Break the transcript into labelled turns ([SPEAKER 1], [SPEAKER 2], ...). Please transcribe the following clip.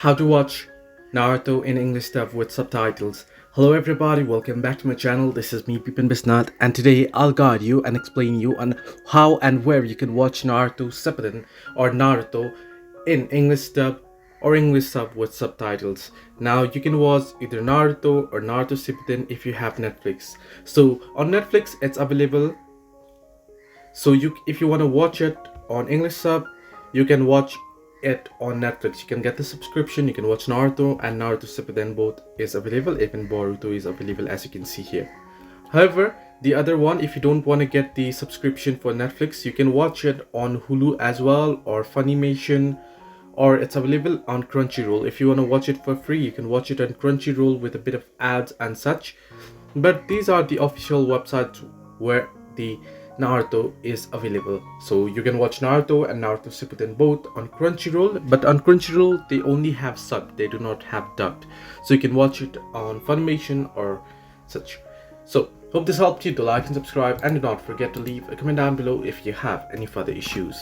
[SPEAKER 1] How to watch Naruto in English Sub with subtitles. Hello everybody, welcome back to my channel. This is me Pipin Bisnath, and today I'll guide you and explain you on how and where you can watch Naruto Shippuden or Naruto in English Dub or English Sub with subtitles. Now you can watch either Naruto or Naruto Shippuden if you have Netflix. So on Netflix it's available. So if you want to watch it on English Sub, you can watch it on Netflix. You can get the subscription, you can watch Naruto and Naruto Shippuden, both is available. Even Boruto is available, as you can see here. However, the other one, if you don't want to get the subscription for Netflix, you can watch it on Hulu as well, or Funimation, or it's available on Crunchyroll. If you want to watch it for free, you can watch it on Crunchyroll with a bit of ads and such. But these are the official websites where the Naruto is available. So you can watch Naruto and Naruto Shippuden both on Crunchyroll, but on Crunchyroll they only have sub, they do not have dubbed. So you can watch it on Funimation or such. So hope this helped you. To like and subscribe, and do not forget to leave a comment down below if you have any further issues.